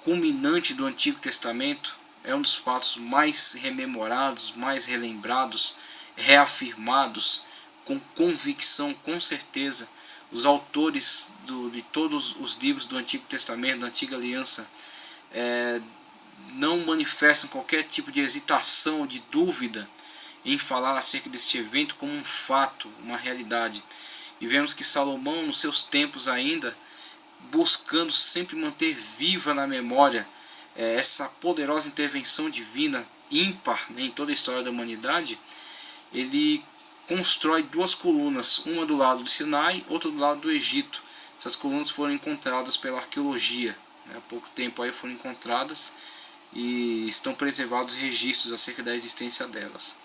culminante do Antigo Testamento, é um dos fatos mais rememorados, mais relembrados, reafirmados, com convicção, com certeza. Os autores de todos os livros do Antigo Testamento, da Antiga Aliança, não manifestam qualquer tipo de hesitação, de dúvida em falar acerca deste evento como um fato, uma realidade. E vemos que Salomão, nos seus tempos ainda, buscando sempre manter viva na memória essa poderosa intervenção divina, ímpar, né, em toda a história da humanidade, ele constrói duas colunas, uma do lado do Sinai, outra do lado do Egito. Essas colunas foram encontradas pela arqueologia, né, há pouco tempo aí foram encontradas e estão preservados registros acerca da existência delas.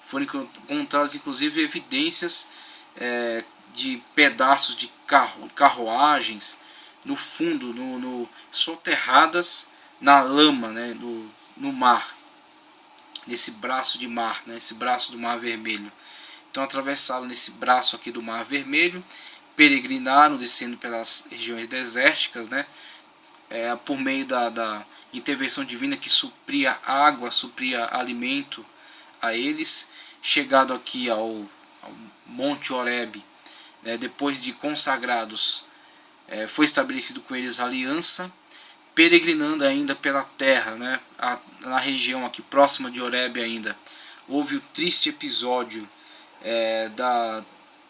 Foram encontradas inclusive evidências de pedaços de carruagens no fundo, soterradas na lama, né, no mar, nesse braço de mar, né, esse braço do Mar Vermelho. Então atravessaram nesse braço aqui do Mar Vermelho, peregrinaram descendo pelas regiões desérticas, né, por meio da intervenção divina que supria água, supria alimento a eles. Chegado aqui ao Monte Horebe, depois de consagrados, foi estabelecido com eles aliança, peregrinando ainda pela terra, né, na região aqui próxima de Horebe ainda. Houve o triste episódio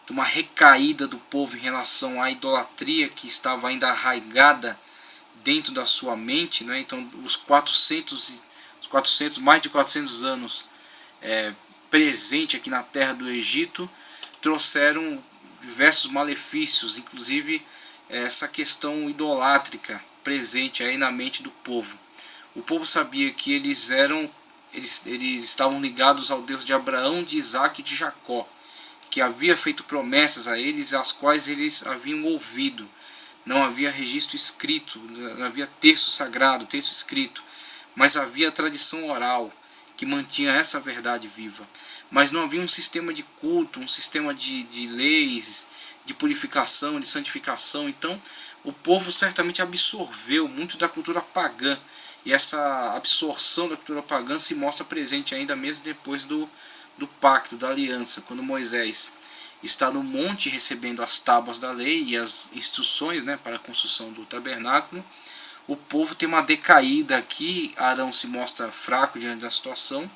de uma recaída do povo em relação à idolatria que estava ainda arraigada dentro da sua mente, né? Então mais de 400 anos presente aqui na terra do Egito trouxeram diversos malefícios, inclusive essa questão idolátrica presente aí na mente do povo. O povo sabia que eles estavam ligados ao Deus de Abraão, de Isaac e de Jacó, que havia feito promessas a eles, as quais eles haviam ouvido. Não havia registro escrito, não havia texto sagrado, texto escrito, mas havia tradição oral que mantinha essa verdade viva. Mas não havia um sistema de culto, um sistema de leis, de purificação, de santificação. Então o povo certamente absorveu muito da cultura pagã, e essa absorção da cultura pagã se mostra presente ainda mesmo depois do pacto, da aliança, quando Moisés está no monte recebendo as tábuas da lei e as instruções, né, para a construção do tabernáculo. O povo tem uma decaída aqui, Arão se mostra fraco diante da situação,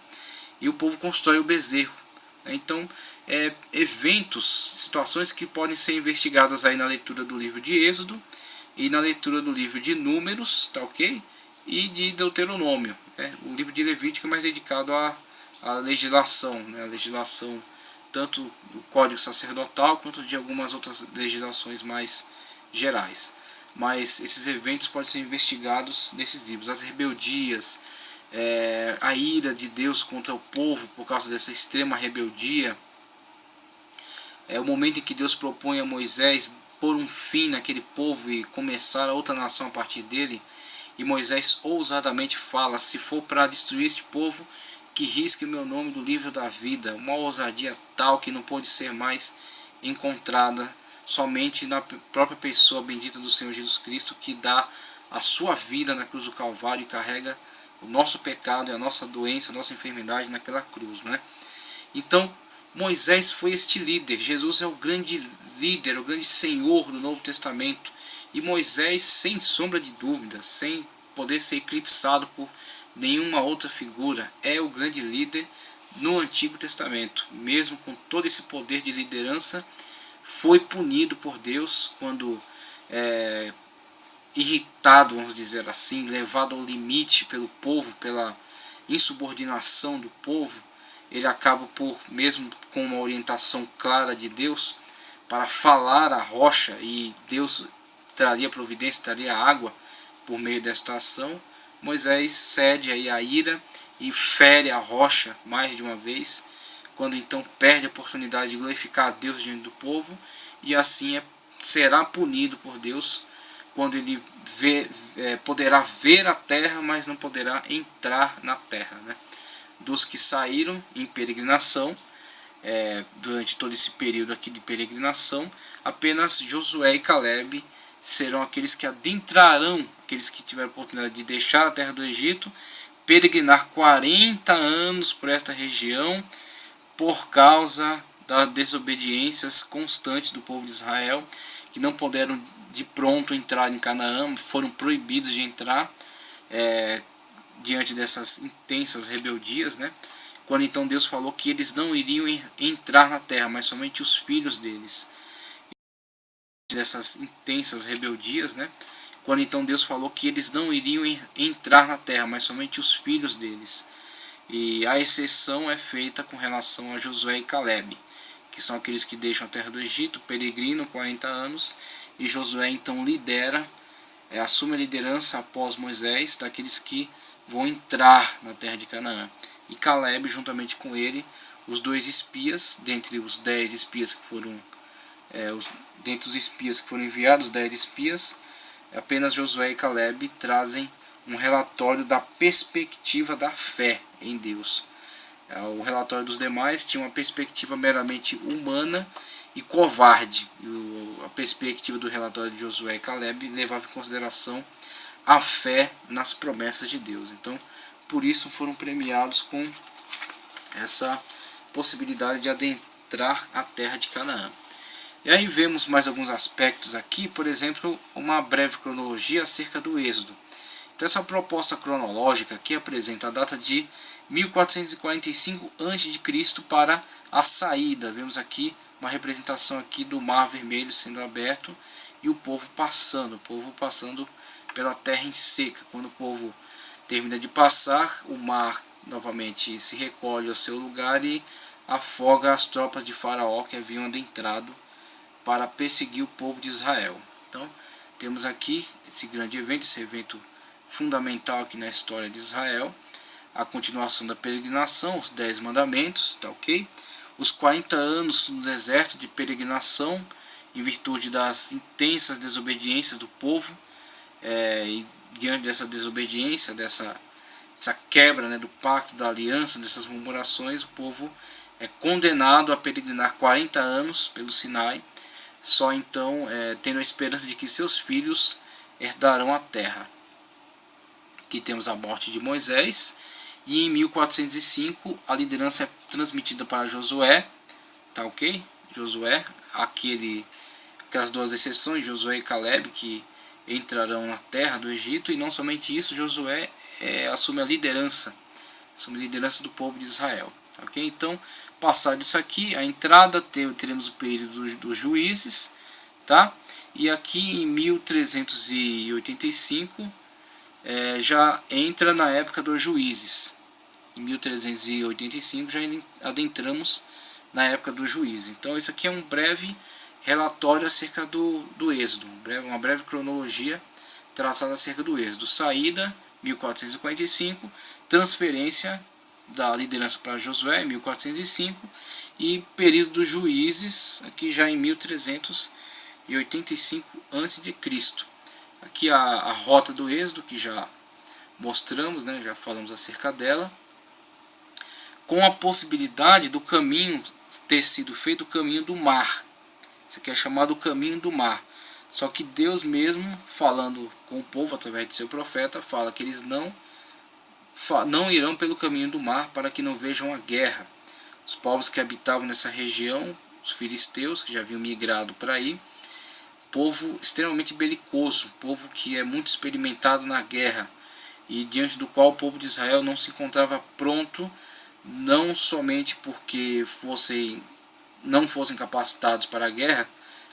e o povo constrói o bezerro. Então, eventos, situações que podem ser investigadas aí na leitura do livro de Êxodo e na leitura do livro de Números, tá ok? E de Deuteronômio. O livro de Levítico é mais dedicado à legislação, né? A legislação tanto do Código Sacerdotal quanto de algumas outras legislações mais gerais. Mas esses eventos podem ser investigados nesses livros. As rebeldias, a ira de Deus contra o povo por causa dessa extrema rebeldia. É o momento em que Deus propõe a Moisés pôr um fim naquele povo e começar outra nação a partir dele. E Moisés ousadamente fala: se for para destruir este povo, que risque o meu nome do livro da vida. Uma ousadia tal que não pôde ser mais encontrada somente na própria pessoa bendita do Senhor Jesus Cristo, que dá a sua vida na cruz do Calvário e carrega o nosso pecado e a nossa doença, a nossa enfermidade naquela cruz, né? Então Moisés foi este líder. Jesus é o grande líder, o grande Senhor do Novo Testamento. E Moisés, sem sombra de dúvida, sem poder ser eclipsado por nenhuma outra figura, é o grande líder no Antigo Testamento. Mesmo com todo esse poder de liderança, foi punido por Deus quando irritado, vamos dizer assim, levado ao limite pelo povo, pela insubordinação do povo. Ele acaba por, mesmo com uma orientação clara de Deus, para falar à rocha, e Deus traria providência, traria água por meio desta ação. Moisés cede aí à ira e fere a rocha mais de uma vez, quando então perde a oportunidade de glorificar a Deus diante do povo, e assim será punido por Deus, quando ele poderá ver a terra, mas não poderá entrar na terra, né? Dos que saíram em peregrinação, durante todo esse período aqui de peregrinação, apenas Josué e Calebe serão aqueles que adentrarão aqueles que tiveram a oportunidade de deixar a terra do Egito, peregrinar 40 anos por esta região, por causa das desobediências constantes do povo de Israel, que não puderam de pronto entrar em Canaã, foram proibidos de entrar diante dessas intensas rebeldias, né? Quando então Deus falou que eles não iriam entrar na terra, mas somente os filhos deles. Dessas intensas rebeldias, né? Quando então Deus falou que eles não iriam entrar na terra, mas somente os filhos deles. E a exceção é feita com relação a Josué e Caleb, que são aqueles que deixam a terra do Egito, peregrinam 40 anos, e Josué então assume a liderança após Moisés daqueles que vão entrar na terra de Canaã. E Caleb, juntamente com ele, os 2 espias, dentre os 10 espias que foram dentre os espias que foram enviados, 10 espias, apenas Josué e Caleb trazem um relatório da perspectiva da fé em Deus. O relatório dos demais tinha uma perspectiva meramente humana e covarde. A perspectiva do relatório de Josué e Caleb levava em consideração a fé nas promessas de Deus. Então, por isso foram premiados com essa possibilidade de adentrar a terra de Canaã. E aí vemos mais alguns aspectos aqui, por exemplo, uma breve cronologia acerca do Êxodo. Então essa proposta cronológica aqui apresenta a data de 1445 a.C. para a saída. Vemos aqui uma representação aqui do Mar Vermelho sendo aberto e o povo passando pela terra em seca. Quando o povo termina de passar, o mar novamente se recolhe ao seu lugar e afoga as tropas de Faraó que haviam adentrado para perseguir o povo de Israel. Então, temos aqui esse grande evento, esse evento fundamental aqui na história de Israel, a continuação da peregrinação, os 10 mandamentos, tá ok? Os 40 anos no deserto de peregrinação, em virtude das intensas desobediências do povo, e diante dessa desobediência, dessa quebra, né, do pacto, da aliança, dessas murmurações, o povo é condenado a peregrinar 40 anos pelo Sinai, só então tendo a esperança de que seus filhos herdarão a terra. Aqui temos a morte de Moisés, e em 1405 a liderança é transmitida para Josué, tá ok? Josué, aquelas 2 exceções, Josué e Caleb, que entrarão na terra do Egito, e não somente isso, Josué assume a liderança do povo de Israel, tá ok? Então, passado isso aqui, a entrada, teremos o período dos juízes, tá? E aqui em 1385 já entra na época dos juízes. Em 1385 já adentramos na época dos juízes. Então isso aqui é um breve relatório acerca do Êxodo, uma breve cronologia traçada acerca do Êxodo. Saída 1445, transferência da liderança para Josué, 1405, e período dos juízes, aqui já em 1385 a.C. Aqui a rota do Êxodo, que já mostramos, né, já falamos acerca dela, com a possibilidade do caminho ter sido feito o caminho do mar. Isso aqui é chamado o caminho do mar. Só que Deus mesmo, falando com o povo através de seu profeta, fala que eles não irão pelo caminho do mar, para que não vejam a guerra. Os povos que habitavam nessa região, os filisteus, que já haviam migrado para aí, povo extremamente belicoso, povo que é muito experimentado na guerra, e diante do qual o povo de Israel não se encontrava pronto, não somente porque não fossem capacitados para a guerra,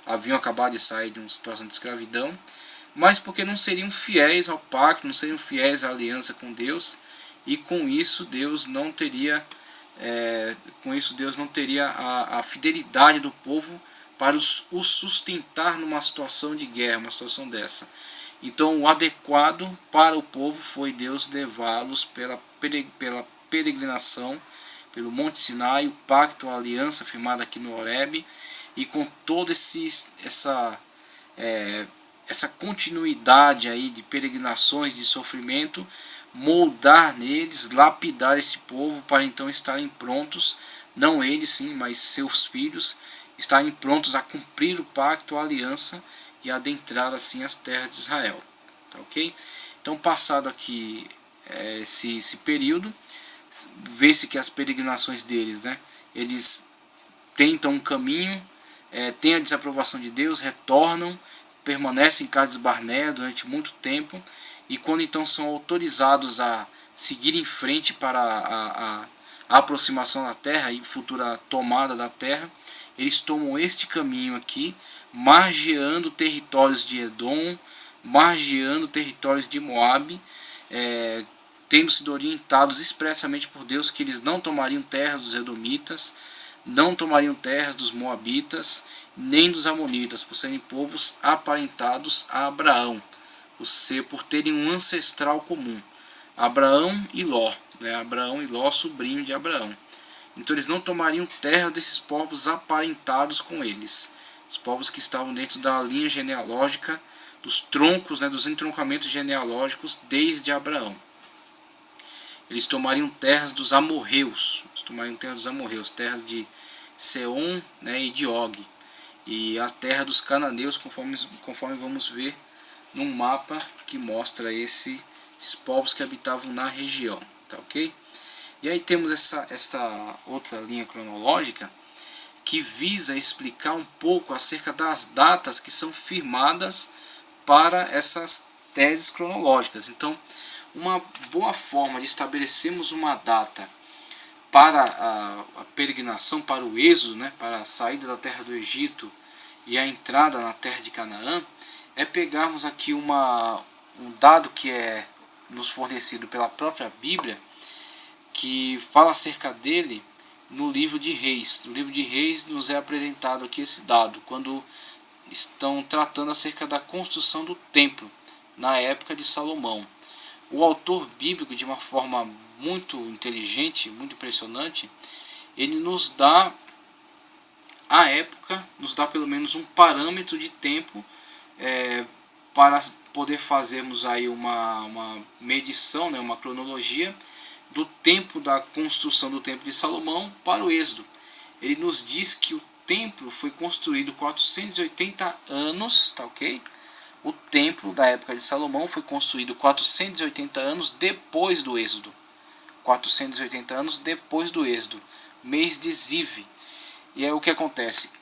haviam acabado de sair de uma situação de escravidão, mas porque não seriam fiéis ao pacto, não seriam fiéis à aliança com Deus, e com isso Deus não teria a fidelidade do povo para o sustentar numa situação de guerra, uma situação dessa. Então o adequado para o povo foi Deus levá-los pela peregrinação, pelo Monte Sinai, o pacto, a aliança firmada aqui no Horebe, e com toda essa continuidade aí de peregrinações, de sofrimento, moldar neles, lapidar esse povo para então estarem prontos, não eles sim, mas seus filhos, estarem prontos a cumprir o pacto, a aliança, e adentrar assim as terras de Israel, tá ok? Então, passado aqui esse período, vê-se que as peregrinações deles, né, eles tentam um caminho, têm a desaprovação de Deus, retornam, permanecem em Cades Barnea durante muito tempo, e quando então são autorizados a seguir em frente para a aproximação da terra e futura tomada da terra, eles tomam este caminho aqui, margeando territórios de Edom, margeando territórios de Moabe, tendo sido orientados expressamente por Deus que eles não tomariam terras dos edomitas, não tomariam terras dos moabitas, nem dos amonitas, por serem povos aparentados a Abraão, por terem um ancestral comum, Abraão e Ló, né? Abraão e Ló, sobrinho de Abraão. Então eles não tomariam terras desses povos aparentados com eles, os povos que estavam dentro da linha genealógica, dos troncos, né, dos entroncamentos genealógicos desde Abraão. Eles tomariam terras dos amorreus, terras de Seom, né, e de Og, e a terra dos cananeus, conforme vamos ver num mapa que mostra esses povos que habitavam na região, tá ok? E aí temos essa outra linha cronológica que visa explicar um pouco acerca das datas que são firmadas para essas teses cronológicas. Então, uma boa forma de estabelecermos uma data para a peregrinação, para o êxodo, né, para a saída da terra do Egito e a entrada na terra de Canaã, é pegarmos aqui um dado que é nos fornecido pela própria Bíblia, que fala acerca dele no livro de Reis. No livro de Reis nos é apresentado aqui esse dado, quando estão tratando acerca da construção do templo, na época de Salomão. O autor bíblico, de uma forma muito inteligente, muito impressionante, ele nos dá a época, nos dá pelo menos um parâmetro de tempo para poder fazermos aí uma medição, né, uma cronologia do tempo da construção do templo de Salomão para o êxodo. Ele nos diz que o templo foi construído 480 anos, tá ok? O templo da época de Salomão foi construído 480 anos depois do êxodo. 480 anos depois do êxodo, mês de Ziv. E é o que acontece.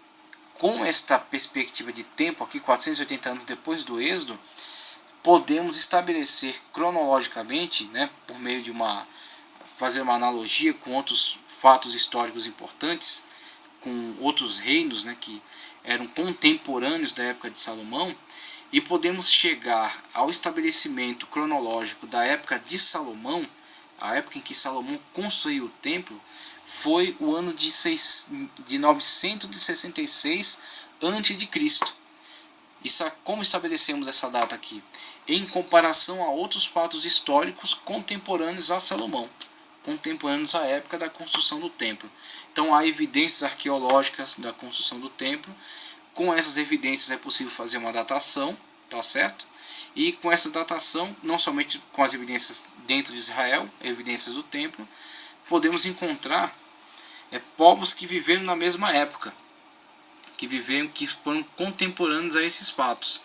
Com esta perspectiva de tempo aqui, 480 anos depois do êxodo, podemos estabelecer cronologicamente, né, por meio de fazer uma analogia com outros fatos históricos importantes, com outros reinos, né, que eram contemporâneos da época de Salomão, e podemos chegar ao estabelecimento cronológico da época de Salomão. A época em que Salomão construiu o templo foi o ano de 966 a.C. Como estabelecemos essa data aqui? Em comparação a outros fatos históricos contemporâneos a Salomão, contemporâneos à época da construção do templo. Então há evidências arqueológicas da construção do templo. Com essas evidências é possível fazer uma datação, tá certo? E com essa datação, não somente com as evidências dentro de Israel, evidências do templo, podemos encontrar povos que viveram na mesma época, que foram contemporâneos a esses fatos.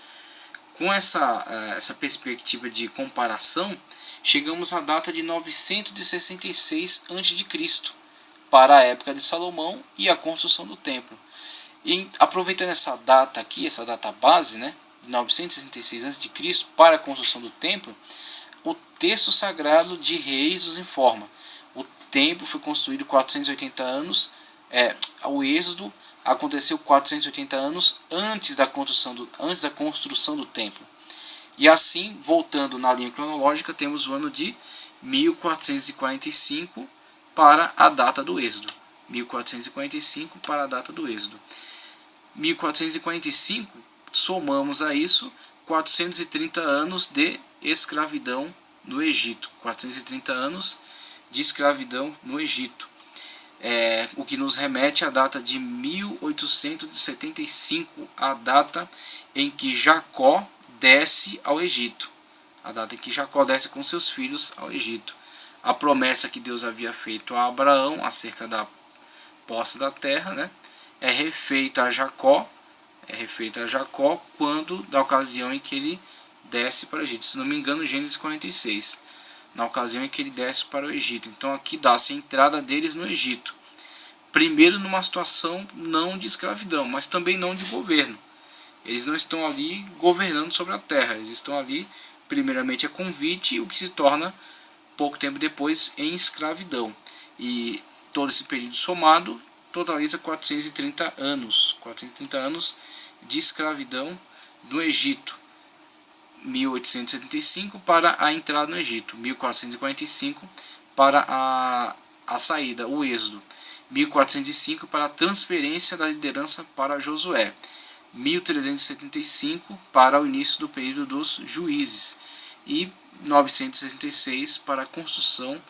Com essa perspectiva de comparação, chegamos à data de 966 a.C. para a época de Salomão e a construção do templo. E aproveitando essa data aqui, essa data base, né, de 966 a.C. para a construção do templo, o texto sagrado de Reis nos informa: o templo foi construído 480 anos, o êxodo aconteceu 480 anos antes da construção do templo. E assim, voltando na linha cronológica, temos o ano de 1445 para a data do êxodo. 1445 para a data do êxodo. 1445, somamos a isso 430 anos de escravidão no Egito. 430 anos de escravidão no Egito. O que nos remete à data de 1875, a data em que Jacó desce ao Egito. A data em que Jacó desce com seus filhos ao Egito. A promessa que Deus havia feito a Abraão acerca da posse da terra, né, é refeita a Jacó quando, da ocasião em que ele desce para o Egito. Se não me engano, Gênesis 46, na ocasião em que ele desce para o Egito. Então aqui dá-se a entrada deles no Egito. Primeiro numa situação não de escravidão, mas também não de governo. Eles não estão ali governando sobre a terra, eles estão ali primeiramente a convite, o que se torna pouco tempo depois em escravidão. E todo esse período somado totaliza 430 anos de escravidão no Egito. 1875 para a entrada no Egito, 1445 para a saída, o êxodo, 1405 para a transferência da liderança para Josué, 1375 para o início do período dos juízes e 966 para a construção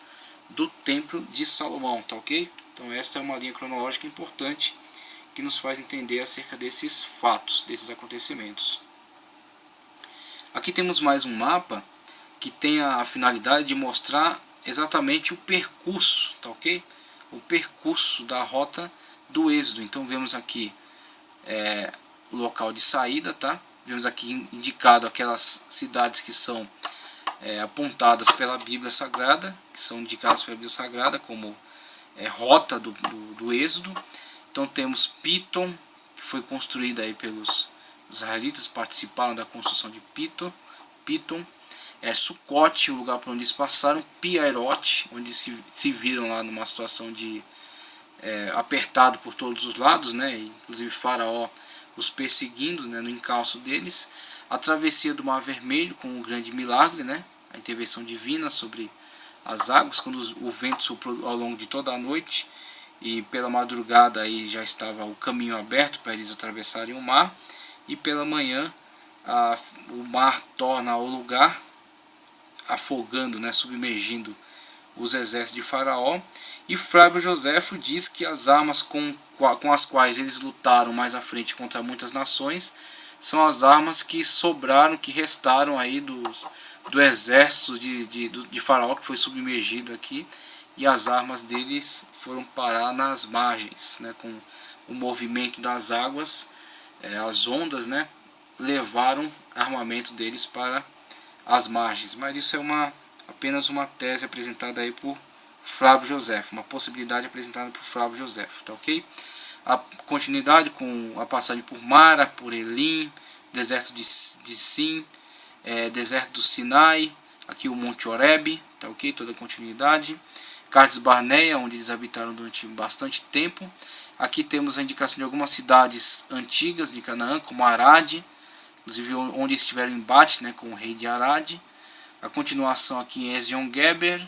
do Templo de Salomão, tá ok? Então esta é uma linha cronológica importante que nos faz entender acerca desses fatos, desses acontecimentos. Aqui temos mais um mapa que tem a finalidade de mostrar exatamente o percurso, tá ok? O percurso da rota do êxodo. Então vemos aqui o local de saída, tá? Vemos aqui indicado aquelas cidades que são apontadas pela Bíblia Sagrada, que são indicadas pela Bíblia Sagrada como rota do êxodo. Então temos Pitom, que foi construída aí pelos israelitas, participaram da construção de Pitom. Sucote, o lugar por onde eles passaram. Piairote, onde se viram lá numa situação de apertado por todos os lados, né? Inclusive Faraó os perseguindo, né, no encalço deles. A travessia do Mar Vermelho, com um grande milagre, né? A intervenção divina sobre as águas, quando o vento soprou ao longo de toda a noite, e pela madrugada aí já estava o caminho aberto para eles atravessarem o mar, e pela manhã o mar torna o lugar, afogando, né, submergindo os exércitos de Faraó. E Flávio Joséfo diz que as armas com as quais eles lutaram mais à frente contra muitas nações são as armas que sobraram, que restaram aí do exército de Faraó, que foi submergido aqui, e as armas deles foram parar nas margens, né, com o movimento das águas, as ondas, né, levaram armamento deles para as margens. Mas isso é apenas uma tese apresentada aí por Flávio Joséfo, uma possibilidade apresentada por Flávio Joséfo, tá ok? A continuidade com a passagem por Mara, por Elim, deserto de Sim, deserto do Sinai, aqui o Monte Horebe, tá ok? Toda a continuidade. Cades Barneia, onde eles habitaram durante bastante tempo. Aqui temos a indicação de algumas cidades antigas de Canaã, como Arade, inclusive onde estiveram embates, né, com o rei de Arade. A continuação aqui em Ezion-Geber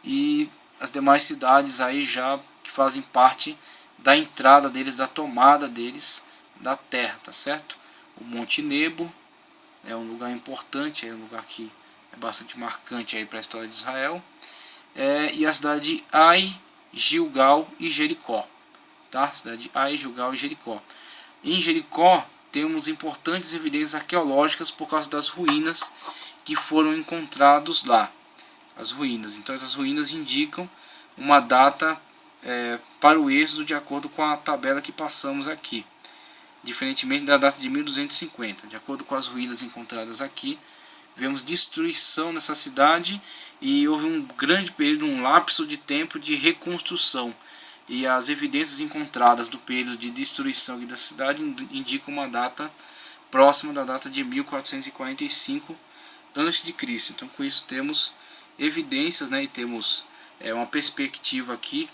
e as demais cidades aí já que fazem parte da entrada deles, da tomada deles da terra, tá certo? O Monte Nebo é um lugar importante, é um lugar que é bastante marcante aí para a história de Israel. E a cidade de Ai, Gilgal e Jericó, tá? Cidade de Ai, Gilgal e Jericó. Em Jericó temos importantes evidências arqueológicas por causa das ruínas que foram encontrados lá. As ruínas. Então essas ruínas indicam uma data para o êxodo de acordo com a tabela que passamos aqui, diferentemente da data de 1250. De acordo com as ruínas encontradas aqui, vemos destruição nessa cidade e houve um grande período, um lapso de tempo de reconstrução, e as evidências encontradas do período de destruição da cidade indicam uma data próxima da data de 1445 a.C. Então com isso temos evidências, né, e temos uma perspectiva aqui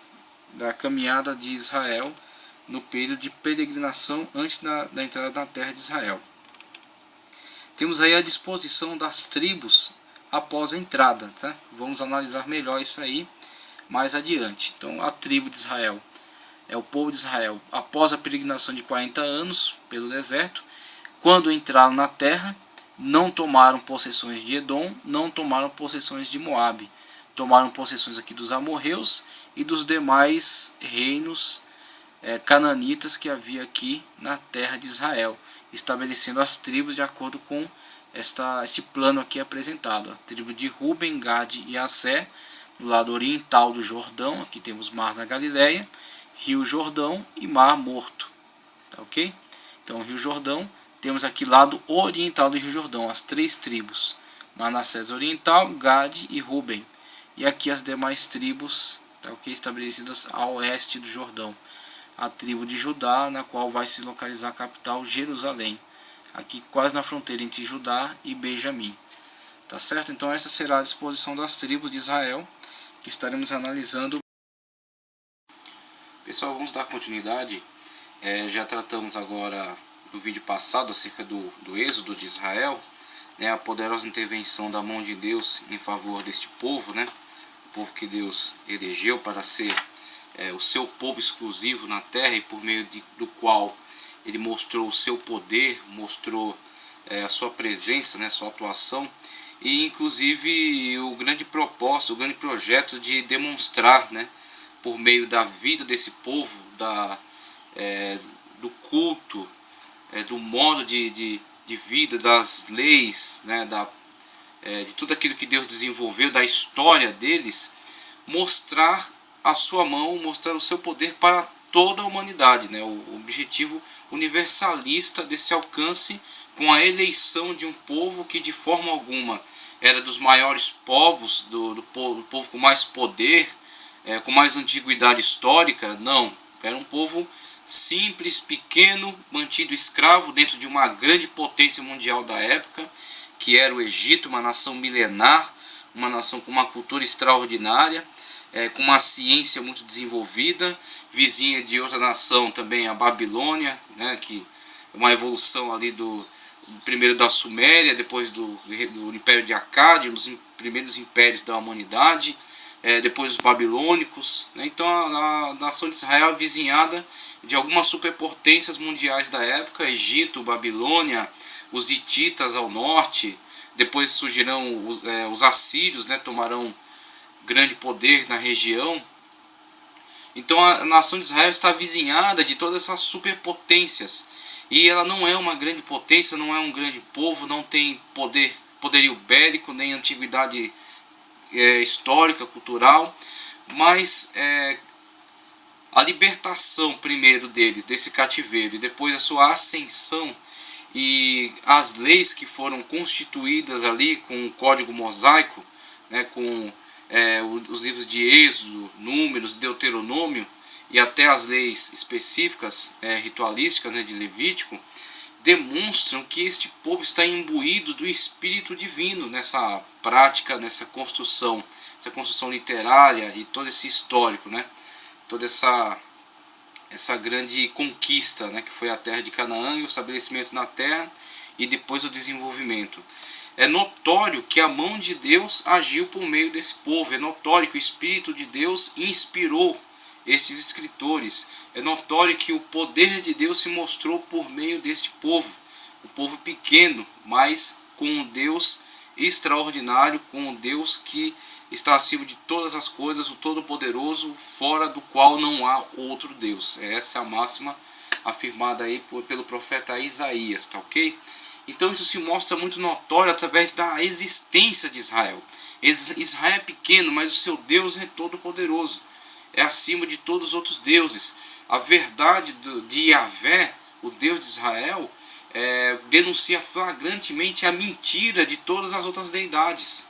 da caminhada de Israel no período de peregrinação antes da entrada na terra de Israel. Temos aí a disposição das tribos após a entrada, tá? Vamos analisar melhor isso aí mais adiante. Então a tribo de Israel, o povo de Israel, após a peregrinação de 40 anos pelo deserto, quando entraram na terra, não tomaram possessões de Edom, não tomaram possessões de Moabe, tomaram possessões aqui dos amorreus e dos demais reinos cananitas que havia aqui na terra de Israel, estabelecendo as tribos de acordo com esse plano aqui apresentado. A tribo de Ruben, Gade e Assé, do lado oriental do Jordão. Aqui temos Mar da Galileia, Rio Jordão e Mar Morto, tá ok? Então Rio Jordão, temos aqui lado oriental do Rio Jordão, as 3 tribos, Manassés oriental, Gade e Ruben, e aqui as demais tribos, tá, ok, estabelecidas ao oeste do Jordão, a tribo de Judá, na qual vai se localizar a capital Jerusalém, aqui quase na fronteira entre Judá e Benjamim, tá certo? Então essa será a disposição das tribos de Israel, que estaremos analisando. Pessoal, vamos dar continuidade. Já tratamos agora no vídeo passado acerca do êxodo de Israel, né, a poderosa intervenção da mão de Deus em favor deste povo, né, o povo que Deus elegeu para ser o seu povo exclusivo na terra, e por meio do qual ele mostrou o seu poder, mostrou a sua presença, né, sua atuação, e inclusive o grande propósito, o grande projeto de demonstrar, né, por meio da vida desse povo, do culto, do modo de vida, das leis, né, de tudo aquilo que Deus desenvolveu, da história deles, mostrar a sua mão, mostrar o seu poder para toda a humanidade, né, o objetivo universalista desse alcance, com a eleição de um povo que de forma alguma era dos maiores povos, do povo com mais poder, com mais antiguidade histórica. Não, era um povo simples, pequeno, mantido escravo dentro de uma grande potência mundial da época, que era o Egito, uma nação milenar, uma nação com uma cultura extraordinária, com uma ciência muito desenvolvida, vizinha de outra nação também, a Babilônia, né, que é uma evolução ali primeiro da Suméria, depois do Império de Acádio, um dos primeiros impérios da humanidade, depois os babilônicos, né? Então a nação de Israel é vizinhada de algumas superpotências mundiais da época, Egito, Babilônia, os hititas ao norte, depois surgirão os assírios, né? Tomarão grande poder na região. Então a nação de Israel está vizinhada de todas essas superpotências, e ela não é uma grande potência, não é um grande povo, não tem poderio bélico, nem antiguidade histórica, cultural, mas a libertação primeiro deles, desse cativeiro, e depois a sua ascensão, e as leis que foram constituídas ali com o código mosaico, né, com os livros de Êxodo, Números, Deuteronômio, e até as leis específicas ritualísticas, né, de Levítico, demonstram que este povo está imbuído do Espírito Divino nessa prática, nessa construção literária e todo esse histórico, né? Toda essa grande conquista, né, que foi a terra de Canaã e o estabelecimento na terra e depois o desenvolvimento. É notório que a mão de Deus agiu por meio desse povo, é notório que o Espírito de Deus inspirou estes escritores, é notório que o poder de Deus se mostrou por meio deste povo, um povo pequeno, mas com um Deus extraordinário, com um Deus que está acima de todas as coisas, o Todo-Poderoso, fora do qual não há outro Deus. Essa é a máxima afirmada aí pelo profeta Isaías, tá ok? Então isso se mostra muito notório através da existência de Israel. Israel é pequeno, mas o seu Deus é todo-poderoso, é acima de todos os outros deuses. A verdade de Yahvé, o Deus de Israel, denuncia flagrantemente a mentira de todas as outras deidades.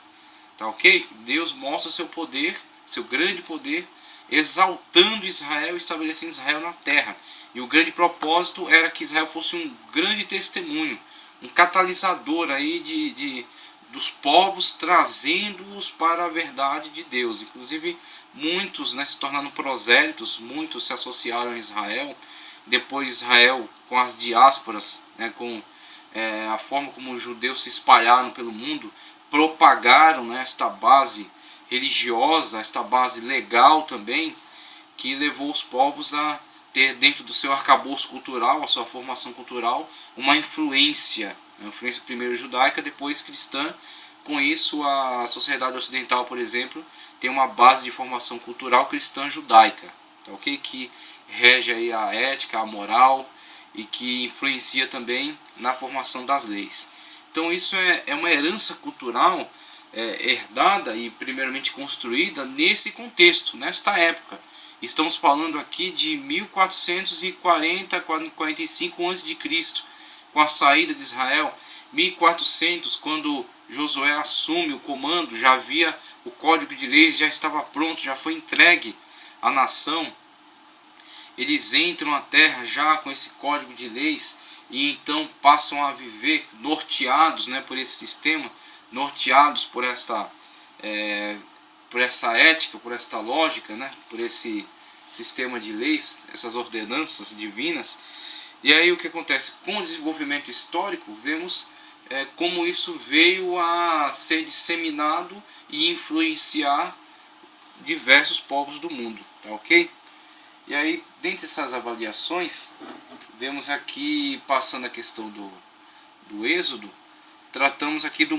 Tá ok? Deus mostra seu poder, seu grande poder, exaltando Israel, estabelecendo Israel na terra. E o grande propósito era que Israel fosse um grande testemunho, um catalisador aí dos povos, trazendo-os para a verdade de Deus. Inclusive muitos, né, se tornaram prosélitos, muitos se associaram a Israel. Depois Israel, com as diásporas, né, com a forma como os judeus se espalharam pelo mundo, propagaram, né, esta base religiosa, esta base legal também, que levou os povos a ter dentro do seu arcabouço cultural, a sua formação cultural, uma influência primeiro judaica, depois cristã. Com isso a sociedade ocidental, por exemplo, tem uma base de formação cultural cristã judaica, tá ok? Que rege aí a ética, a moral, e que influencia também na formação das leis. Então isso é uma herança cultural herdada e primeiramente construída nesse contexto, nesta época. Estamos falando aqui de 1440, 45 a.C., com a saída de Israel. 1400, quando Josué assume o comando, já havia o Código de Leis, já estava pronto, já foi entregue à nação. Eles entram na terra já com esse Código de Leis e então passam a viver norteados, né, por esse sistema, norteados por essa ética, por esta lógica, né, por esse sistema de leis, essas ordenanças divinas. E aí o que acontece? Com o desenvolvimento histórico, vemos como isso veio a ser disseminado e influenciar diversos povos do mundo, tá ok? E aí, dentre essas avaliações, vemos aqui, passando a questão do Êxodo, tratamos aqui do